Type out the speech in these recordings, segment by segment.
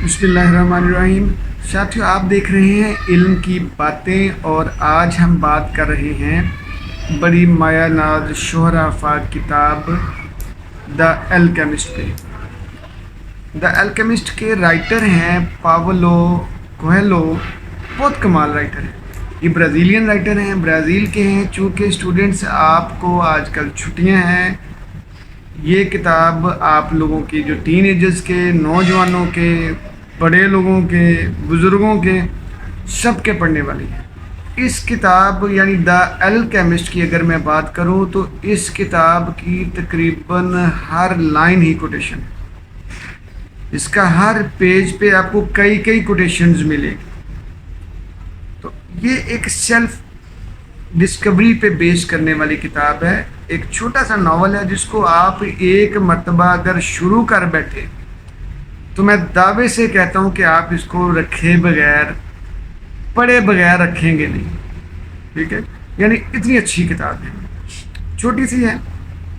بسم اللہ الرحمن الرحیم۔ ساتھیو، آپ دیکھ رہے ہیں علم کی باتیں، اور آج ہم بات کر رہے ہیں بڑی مایہ ناز شہرہ آفاق کتاب دا الکیمسٹ پہ۔ دا الکیمسٹ کے رائٹر ہیں پاولو کویلو، بہت کمال رائٹر ہیں۔ یہ برازیلین رائٹر ہیں، برازیل کے ہیں۔ چونکہ اسٹوڈنٹس آپ کو آج کل چھٹیاں ہیں، یہ کتاب آپ لوگوں کی جو ٹین ایجرز کے، نوجوانوں کے، بڑے لوگوں کے، بزرگوں کے، سب کے پڑھنے والی ہے۔ اس کتاب یعنی دا الکیمسٹ کی اگر میں بات کروں تو اس کتاب کی تقریباً ہر لائن ہی کوٹیشن ہے۔ اس کا ہر پیج پہ آپ کو کئی کوٹیشنز ملے گی۔ تو یہ ایک سیلف ڈسکوری پہ بیس کرنے والی کتاب ہے۔ ایک چھوٹا سا ناول ہے جس کو آپ ایک مرتبہ اگر شروع کر بیٹھے تو میں دعوے سے کہتا ہوں کہ آپ اس کو رکھے بغیر، پڑھے بغیر رکھیں گے نہیں۔ ٹھیک ہے، یعنی اتنی اچھی کتاب ہے، چھوٹی سی ہے۔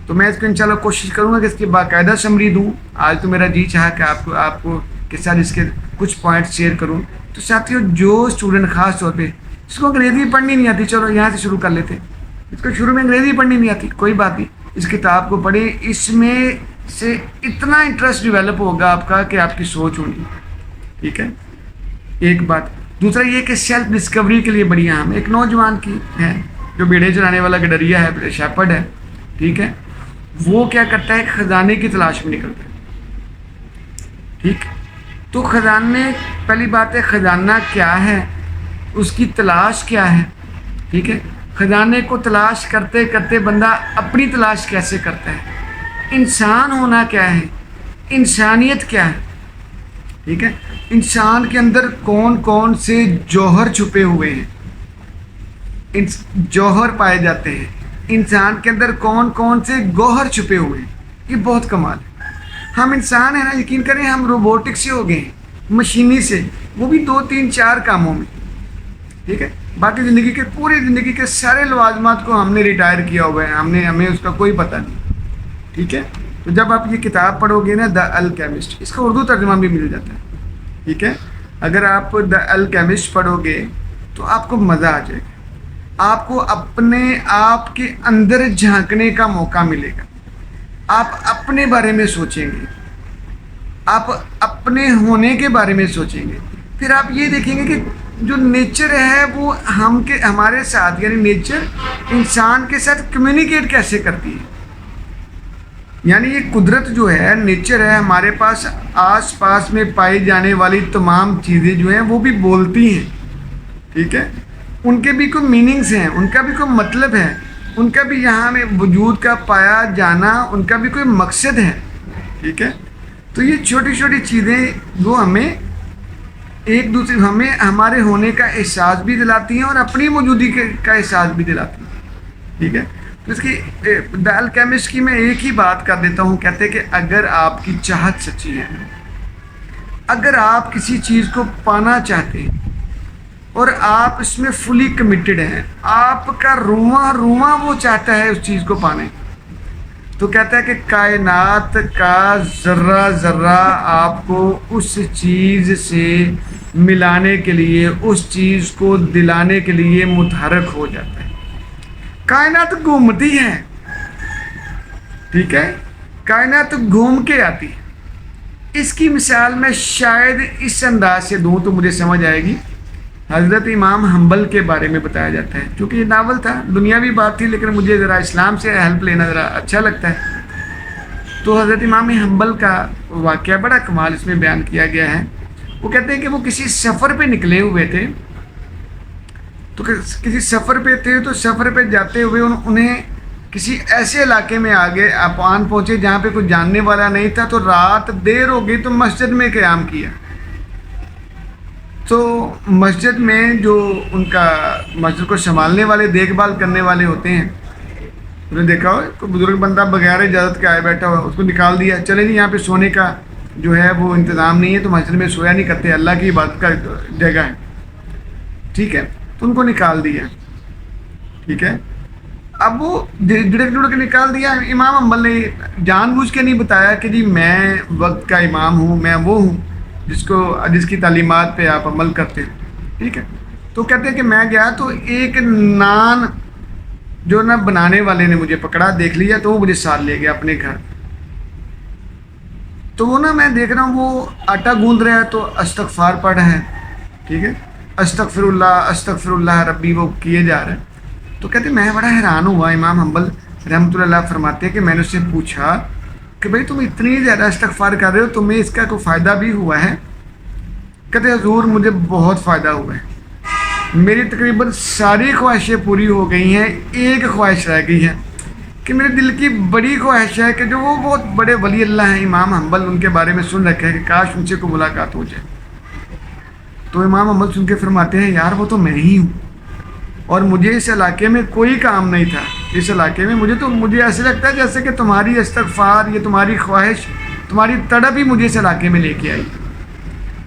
تو میں اس کو انشاءاللہ کوشش کروں گا کہ اس کی باقاعدہ سمری دوں۔ آج تو میرا جی چاہا کہ آپ کو کے ساتھ اس کے کچھ پوائنٹس شیئر کروں۔ تو ساتھیو، جو اسٹوڈنٹ خاص طور پہ جس کو انگریزی پڑھنی نہیں آتی، چلو یہاں سے شروع کر لیتے۔ اس کو شروع میں انگریزی پڑھنی نہیں آتی، کوئی بات نہیں، اس کتاب کو پڑھیں۔ اس میں سے اتنا انٹرسٹ ڈیولپ ہوگا آپ کا کہ آپ کی سوچ ہونی۔ ٹھیک ہے، ایک بات۔ دوسرا یہ کہ سیلف ڈسکوری کے لیے بڑی اہم ہے۔ ایک نوجوان کی ہے جو بیڑے چلانے والا گڈریا ہے، شیپرڈ ہے، ٹھیک ہے، وہ کیا کرتا ہے، خزانے کی تلاش میں نکلتا ہے۔ ٹھیک، تو خزانے، پہلی بات ہے خزانہ کیا ہے، اس کی تلاش کیا ہے۔ ٹھیک ہے، خزانے کو تلاش کرتے کرتے بندہ اپنی تلاش کیسے کرتا ہے، انسان ہونا کیا ہے، انسانیت کیا ہے۔ ٹھیک ہے، انسان کے اندر کون کون سے جوہر چھپے ہوئے ہیں، جوہر پائے جاتے ہیں، انسان کے اندر کون کون سے گوہر چھپے ہوئے ہیں۔ یہ بہت کمال ہے۔ ہم انسان ہیں نا، یقین کریں ہم روبوٹک سے ہو گئے ہیں، مشینی سے، وہ بھی 2 3 4 کاموں میں۔ ٹھیک ہے، باقی زندگی کے، پوری زندگی کے سارے لوازمات کو ہم نے ریٹائر کیا ہوا ہے، ہمیں اس کا کوئی پتہ نہیں۔ ٹھیک ہے، تو جب آپ یہ کتاب پڑھو گے نا، دا الکیمسٹ، اس کا اردو ترجمہ بھی مل جاتا ہے۔ ٹھیک ہے، اگر آپ دا الکیمسٹ پڑھو گے تو آپ کو مزہ آ جائے گا، آپ کو اپنے آپ کے اندر جھانکنے کا موقع ملے گا، آپ اپنے بارے میں سوچیں گے، آپ اپنے ہونے کے بارے میں سوچیں گے۔ پھر آپ یہ دیکھیں گے کہ جو نیچر ہے وہ ہمارے ساتھ، یعنی نیچر انسان کے ساتھ کمیونیکیٹ کیسے کرتی ہے۔ یعنی یہ قدرت جو ہے، نیچر ہے، ہمارے پاس آس پاس میں پائی جانے والی تمام چیزیں جو ہیں وہ بھی بولتی ہیں۔ ٹھیک ہے، ان کے بھی کوئی میننگز ہیں، ان کا بھی کوئی مطلب ہے، ان کا بھی یہاں میں وجود کا پایا جانا، ان کا بھی کوئی مقصد ہے۔ ٹھیک ہے، تو یہ چھوٹی چھوٹی چیزیں وہ ہمیں ایک دوسرے، ہمیں ہمارے ہونے کا احساس بھی دلاتی ہیں اور اپنی موجودگی کا احساس بھی دلاتی ہیں۔ ٹھیک ہے، تو اس کی دا الکیمسٹ کی میں ایک ہی بات کر دیتا ہوں، کہتے ہیں کہ اگر آپ کی چاہت سچی ہے، اگر آپ کسی چیز کو پانا چاہتے ہیں اور آپ اس میں فلی کمیٹڈ ہیں، آپ کا رواں رواں وہ چاہتا ہے اس چیز کو پانے، تو کہتا ہے کہ کائنات کا ذرہ ذرہ آپ کو اس چیز سے ملانے کے لیے، اس چیز کو دلانے کے لیے متحرک ہو جاتا ہے۔ کائنات گھومتی ہے، ٹھیک ہے، کائنات گھوم کے آتی ہے۔ اس کی مثال میں شاید اس انداز سے دوں تو مجھے سمجھ آئے گی۔ حضرت امام حنبل کے بارے میں بتایا جاتا ہے، کیونکہ یہ ناول تھا، دنیاوی بات تھی، لیکن مجھے ذرا اسلام سے ہیلپ لینا ذرا اچھا لگتا ہے۔ تو حضرت امام حنبل کا واقعہ بڑا کمال اس میں بیان کیا گیا ہے۔ وہ کہتے ہیں کہ وہ کسی سفر پہ نکلے ہوئے تھے، تو کسی سفر پہ تھے، تو سفر پہ جاتے ہوئے انہیں کسی ایسے علاقے میں آگے آپ آن پہنچے جہاں پہ کوئی جاننے والا نہیں تھا، تو رات دیر ہو گئی تو مسجد میں قیام کیا۔ تو مسجد میں جو ان کا مسجد کو سنبھالنے والے، دیکھ بھال کرنے والے ہوتے ہیں، انہوں نے دیکھا ہو کوئی بزرگ بندہ بغیر اجازت کے آئے بیٹھا ہوا، اس کو نکال دیا، چلے جی یہاں پہ سونے کا جو ہے وہ انتظام نہیں ہے، تو مسجد میں سویا نہیں کرتے، اللہ کی عبادت کا جگہ ہے۔ ٹھیک ہے، تو ان کو نکال دیا۔ ٹھیک ہے، اب وہ ڈڑک کے نکال دیا۔ امام حنبل نے جان بوجھ کے نہیں بتایا کہ جی میں وقت کا امام ہوں، میں وہ ہوں، جس کی تعلیمات پہ آپ عمل کرتے ہیں. ٹھیک ہے. تو کہتے ہیں کہ میں گیا تو ایک نان جو نا بنانے والے نے مجھے پکڑا, دیکھ لیا, تو وہ مجھے ساتھ لے گیا اپنے گھر. تو وہ نا میں دیکھ رہا ہوں وہ آٹا گوندھ رہا ہے تو استغفار پڑھ رہا ہے. ٹھیک ہے, استغفر اللہ ربی وہ کیے جا رہے ہیں. تو کہتے ہیں میں بڑا حیران ہوا. امام حنبل رحمۃ اللہ فرماتے ہیں کہ میں نے اس سے پوچھا کہ بھئی تم اتنی زیادہ استغفار کر رہے ہو, تمہیں اس کا کوئی فائدہ بھی ہوا ہے؟ کہتے حضور مجھے بہت فائدہ ہوا ہے, میری تقریباً ساری خواہشیں پوری ہو گئی ہیں, ایک خواہش رہ گئی ہے کہ میرے دل کی بڑی خواہش ہے کہ جو وہ بہت بڑے ولی اللہ ہیں امام حنبل, ان کے بارے میں سن رکھا ہے کہ کاش ان سے کو ملاقات ہو جائے. تو امام حنبل سن کے فرماتے ہیں یار وہ تو میں ہی ہوں, اور مجھے اس علاقے میں کوئی کام نہیں تھا. اس علاقے میں مجھے ایسے لگتا ہے جیسے کہ تمہاری استغفار, یہ تمہاری خواہش, تمہاری تڑپ ہی مجھے اس علاقے میں لے کے آئی.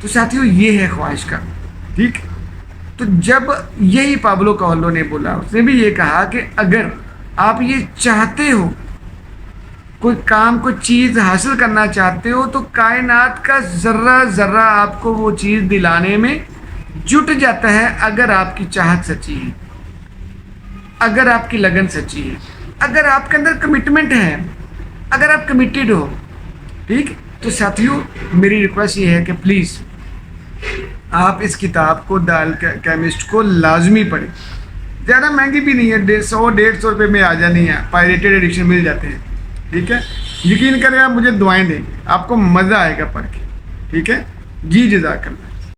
تو ساتھیو یہ ہے خواہش کا. ٹھیک. تو جب یہی پابلو کوئلو نے بولا, اس نے بھی یہ کہا کہ اگر آپ یہ چاہتے ہو, کوئی کام کوئی چیز حاصل کرنا چاہتے ہو, تو کائنات کا ذرہ ذرہ آپ کو وہ چیز دلانے میں جٹ جاتا ہے, اگر آپ کی چاہت سچی ہے, اگر آپ کی لگن سچی ہے, اگر آپ کے اندر کمٹمنٹ ہے, اگر آپ کمیٹیڈ ہو. ٹھیک. تو ساتھیو میری ریکویسٹ یہ ہے کہ پلیز آپ اس کتاب کو دا الکیمسٹ کو لازمی پڑھیں. زیادہ مہنگی بھی نہیں ہے, 100-150 روپے میں آ جانی ہے, پائریٹڈ ایڈیشن مل جاتے ہیں. ٹھیک ہے. یقین کریں آپ مجھے دعائیں دیں, آپ کو مزہ آئے گا پڑھ کے. ٹھیک ہے. جی جزاک اللہ.